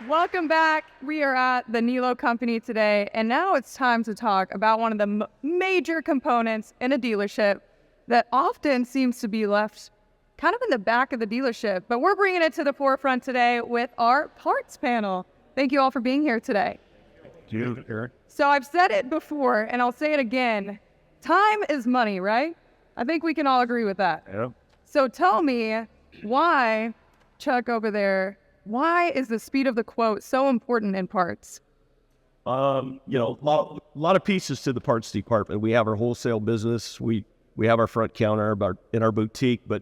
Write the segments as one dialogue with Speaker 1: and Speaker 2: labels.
Speaker 1: Welcome back. We are at the Niello company today, and now it's time to talk about one of the major components in a dealership that often seems to be left kind of in the back of the dealership, but we're bringing it to the forefront today with our parts panel. Thank you all for being here today.
Speaker 2: Thank you, Eric.
Speaker 1: So I've said it before, and I'll say it again. Time is money, right? I think we can all agree with that.
Speaker 2: Yep.
Speaker 1: So tell me why, Chuck over there, why is the speed of the quote so important in parts?
Speaker 2: A lot of pieces to the parts department. We have our wholesale business. We have our front counter in our boutique, but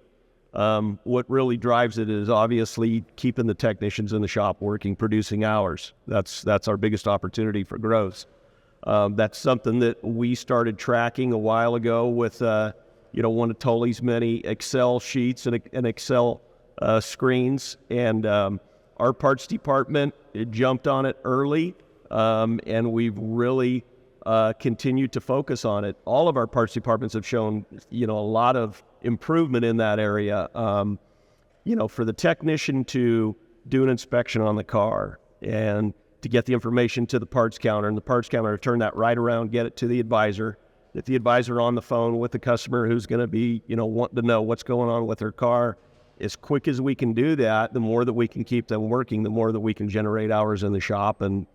Speaker 2: what really drives it is obviously keeping the technicians in the shop working, producing hours. That's our biggest opportunity for growth. That's something that we started tracking a while ago with one of Tully's many Excel sheets and Excel screens, and our parts department jumped on it early, and we've really continued to focus on it. All of our parts departments have shown a lot of improvement in that area. For the technician to do an inspection on the car and to get the information to the parts counter, and the parts counter to turn that right around, get it to the advisor, get the advisor on the phone with the customer who's going to be wanting to know what's going on with their car. As quick as we can do that, the more that we can keep them working, the more that we can generate hours in the shop and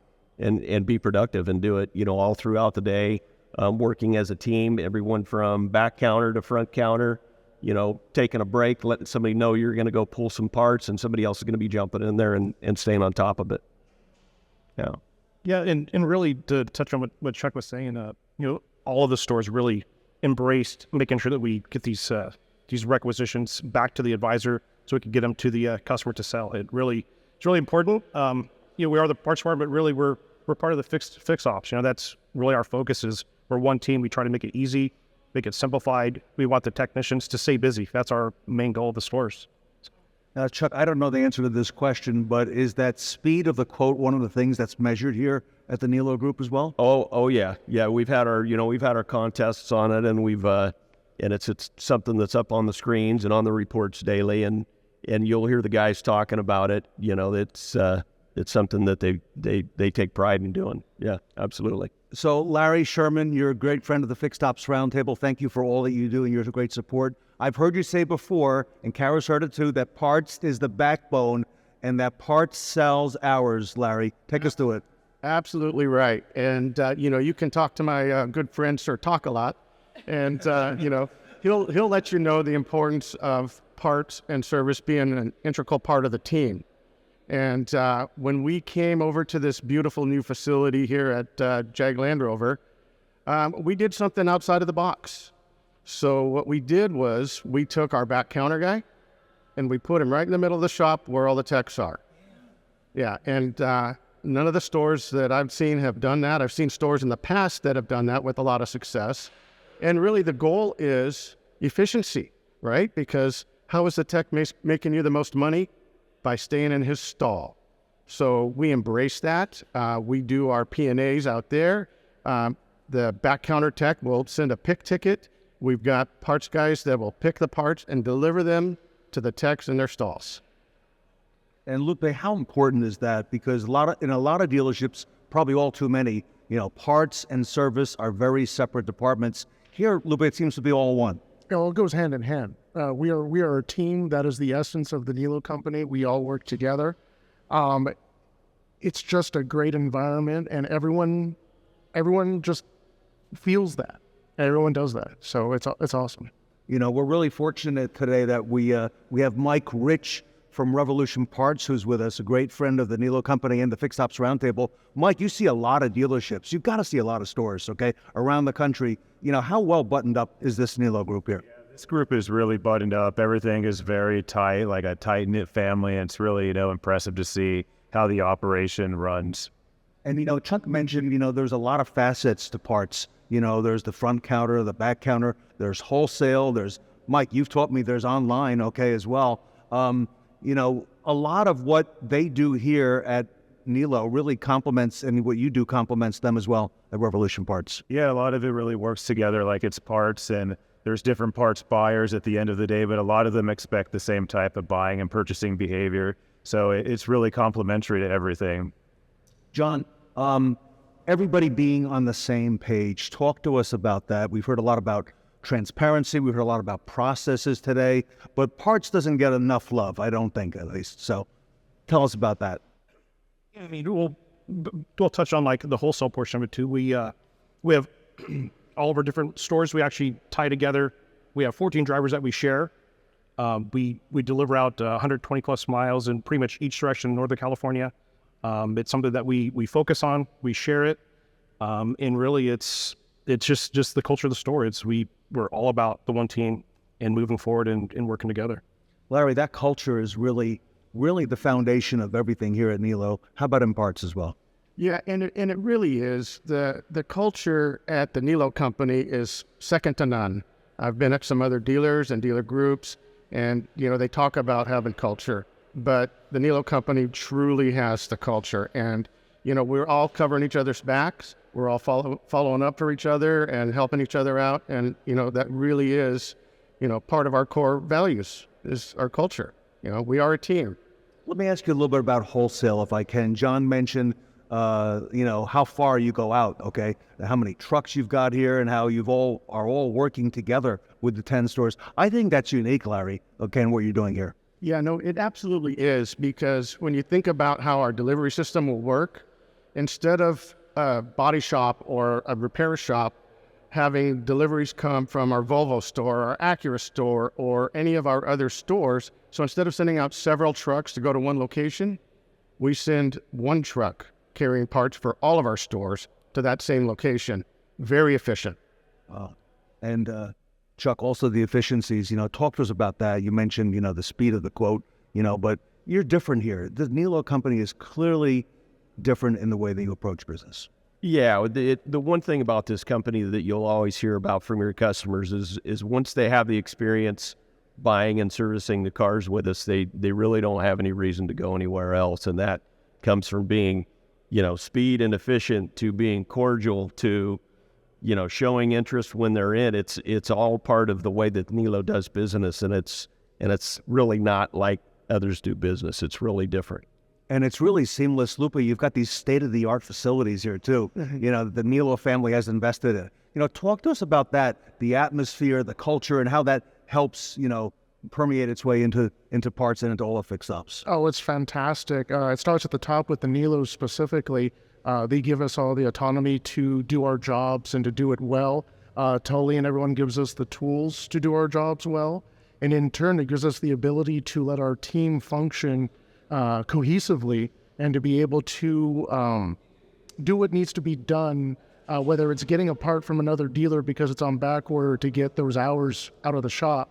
Speaker 2: be productive and do it, all throughout the day, working as a team, everyone from back counter to front counter, taking a break, letting somebody know you're going to go pull some parts, and somebody else is going to be jumping in there and staying on top of it. Yeah.
Speaker 3: Yeah, and really to touch on what Chuck was saying, all of the stores really embraced making sure that we get these requisitions back to the advisor so we can get them to the customer to sell. It's really important. We are the parts department, but really we're part of the fix ops. That's really our focus. Is we're one team. We try to make it easy, make it simplified. We want the technicians to stay busy. That's our main goal of the stores.
Speaker 4: Chuck, I don't know the answer to this question, but is that speed of the quote one of the things that's measured here at the Niello Group as well?
Speaker 2: Oh yeah. We've had our contests on it, and we've and it's something that's up on the screens and on the reports daily, and you'll hear the guys talking about it. It's something that they take pride in doing. Yeah, absolutely.
Speaker 4: So Larry Sherman, you're a great friend of the Fixed Ops Roundtable. Thank you for all that you do, and you're a great support. I've heard you say before, and Kara's heard it too, that parts is the backbone, and that parts sells hours. Larry, take us through it.
Speaker 5: Absolutely right. And, you can talk to my good friend, Sir Talk a Lot, and, he'll let you know the importance of parts and service being an integral part of the team. And when we came over to this beautiful new facility here at Jag Land Rover, we did something outside of the box. So what we did was we took our back counter guy and we put him right in the middle of the shop where all the techs are. Yeah, and none of the stores that I've seen have done that. I've seen stores in the past that have done that with a lot of success. And really the goal is efficiency, right? Because how is the tech making you the most money? By staying in his stall. So we embrace that. We do our P&As out there. The back counter tech will send a pick ticket. We've got parts guys that will pick the parts and deliver them to the techs in their stalls.
Speaker 4: And Lupe, how important is that? Because in a lot of dealerships, probably all too many, parts and service are very separate departments. Here, Lupe, it seems to be all one.
Speaker 6: Well, it goes hand in hand. We are a team. That is the essence of the Niello company. We all work together. It's just a great environment, and everyone just feels that. Everyone does that. So it's awesome.
Speaker 4: We're really fortunate today that we have Mike Rich from Revolution Parts, who's with us, a great friend of the Niello company and the Fixed Ops Roundtable. Mike, you see a lot of dealerships. You've got to see a lot of stores, okay, around the country. How well buttoned up is this Niello group here?
Speaker 7: Yeah, this group is really buttoned up. Everything is very tight, like a tight-knit family, and it's really, impressive to see how the operation runs.
Speaker 4: And, Chuck mentioned, there's a lot of facets to parts. There's the front counter, the back counter, there's wholesale, Mike, you've taught me there's online, okay, as well. A lot of what they do here at Niello really complements, and what you do complements them as well at Revolution Parts.
Speaker 7: Yeah, a lot of it really works together like it's parts, and there's different parts buyers at the end of the day, but a lot of them expect the same type of buying and purchasing behavior. So it's really complementary to everything.
Speaker 4: John, everybody being on the same page, talk to us about that. We've heard a lot about transparency. We've heard a lot about processes today, but parts doesn't get enough love, I don't think, at least. So tell us about that.
Speaker 3: I mean, we'll touch on like the wholesale portion of it too. We have all of our different stores. We actually tie together. We have 14 drivers that we share. We deliver out 120 plus miles in pretty much each direction in Northern California. It's something that we focus on. We share it, and really, it's just the culture of the store. We're all about the one team and moving forward and working together.
Speaker 4: Larry, that culture is really the foundation of everything here at Niello. How about in parts as well?
Speaker 5: Yeah, and it really is. The culture at the Niello company is second to none. I've been at some other dealers and dealer groups, and they talk about having culture, but the Niello company truly has the culture. And we're all covering each other's backs. We're all following up for each other and helping each other out. And that really is part of our core values is our culture. We are a team.
Speaker 4: Let me ask you a little bit about wholesale, if I can. John mentioned, how far you go out, okay? How many trucks you've got here and how are all working together with the 10 stores. I think that's unique, Larry, okay, and what you're doing here.
Speaker 5: Yeah, no, it absolutely is, because when you think about how our delivery system will work, instead of a body shop or a repair shop having deliveries come from our Volvo store, our Acura store, or any of our other stores, so instead of sending out several trucks to go to one location, we send one truck carrying parts for all of our stores to that same location. Very efficient.
Speaker 4: And Chuck, also the efficiencies, talk to us about that. You mentioned, the speed of the quote, but you're different here. The Niello company is clearly different in the way that you approach business.
Speaker 2: Yeah, the one thing about this company that you'll always hear about from your customers is once they have the experience buying and servicing the cars with us, they really don't have any reason to go anywhere else. And that comes from being, speed and efficient to being cordial to, showing interest when they're in. It's all part of the way that Niello does business, and it's really not like others do business. It's really different.
Speaker 4: And it's really seamless. Lupe, you've got these state-of-the-art facilities here, too. The Niello family has invested in. Talk to us about that, the atmosphere, the culture, and how that helps, permeate its way into parts and into all the fix-ups.
Speaker 6: Oh, it's fantastic. It starts at the top with the Niello specifically. They give us all the autonomy to do our jobs and to do it well. Tully and everyone gives us the tools to do our jobs well. And in turn, it gives us the ability to let our team function cohesively and to be able to do what needs to be done, whether it's getting a part from another dealer because it's on back order to get those hours out of the shop,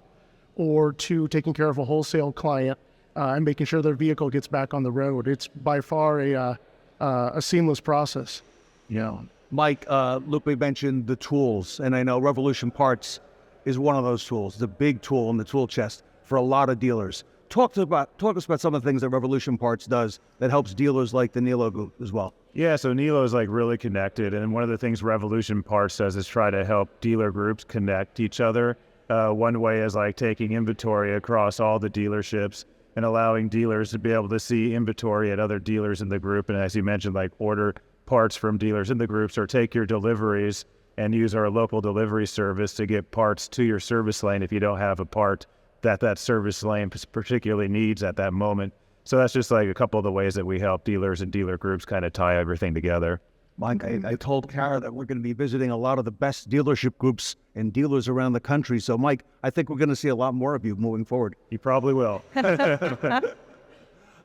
Speaker 6: or to taking care of a wholesale client and making sure their vehicle gets back on the road. It's by far a seamless process.
Speaker 4: Yeah. Mike, Lupe mentioned the tools, and I know Revolution Parts is one of those tools, the big tool in the tool chest for a lot of dealers. Talk to us about some of the things that Revolution Parts does that helps dealers like the Niello Group as well.
Speaker 7: Yeah, so Niello is really connected, and one of the things Revolution Parts does is try to help dealer groups connect each other. One way is taking inventory across all the dealerships and allowing dealers to be able to see inventory at other dealers in the group, and as you mentioned, order parts from dealers in the groups, or take your deliveries and use our local delivery service to get parts to your service lane if you don't have a part that service lane particularly needs at that moment. So that's just a couple of the ways that we help dealers and dealer groups kind of tie everything together.
Speaker 4: Mike, I told Kara that we're going to be visiting a lot of the best dealership groups and dealers around the country. So, Mike, I think we're going to see a lot more of you moving forward.
Speaker 7: You probably will.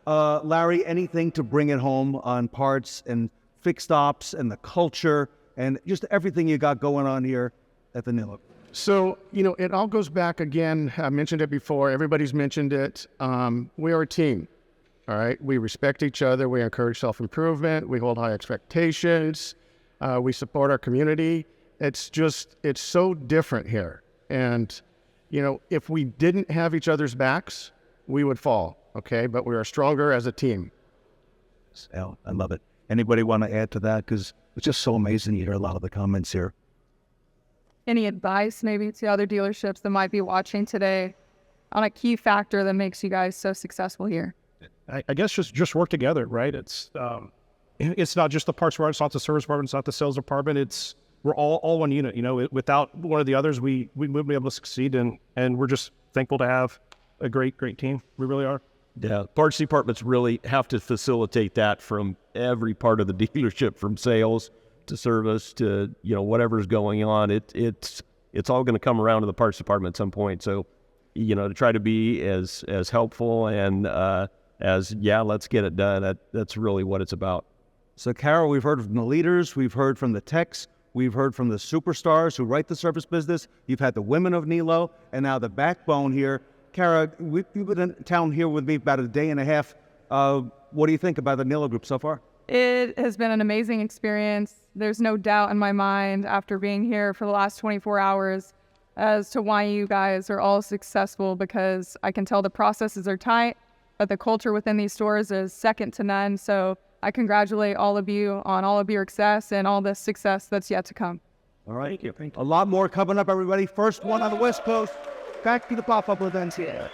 Speaker 4: Larry, anything to bring it home on parts and fixed ops and the culture and just everything you got going on here at the Niello?
Speaker 5: So, it all goes back again. I mentioned it before. Everybody's mentioned it. We are a team. All right. We respect each other. We encourage self-improvement. We hold high expectations. We support our community. It's so different here. And, if we didn't have each other's backs, we would fall. Okay. But we are stronger as a team.
Speaker 4: Oh, I love it. Anybody want to add to that? Because it's just so amazing to hear a lot of the comments here.
Speaker 1: Any advice maybe to other dealerships that might be watching today on a key factor that makes you guys so successful here?
Speaker 3: I guess just work together, right? It's not just the parts department, it's not the service department, it's not the sales department. We're all one unit. You know, without one of the others, we wouldn't be able to succeed. And we're just thankful to have a great team. We really are.
Speaker 2: Yeah, parts departments really have to facilitate that from every part of the dealership, from sales to service to, you know, whatever's going on. It's all going to come around to the parts department at some point. So, you know, to try to be as helpful and let's get it done. That's really what it's about.
Speaker 4: So, Carol, we've heard from the leaders, we've heard from the techs, we've heard from the superstars who write the service business. You've had the women of Niello, and now the backbone here. Kara, you've been in town here with me about a day and a half. What do you think about the Niello Group so far?
Speaker 1: It has been an amazing experience. There's no doubt in my mind after being here for the last 24 hours as to why you guys are all successful, because I can tell the processes are tight, but the culture within these stores is second to none. So I congratulate all of you on all of your success and all the success that's yet to come.
Speaker 4: All right. Thank you. A lot more coming up, everybody. First one on the West Coast. Back to the pop-up events here.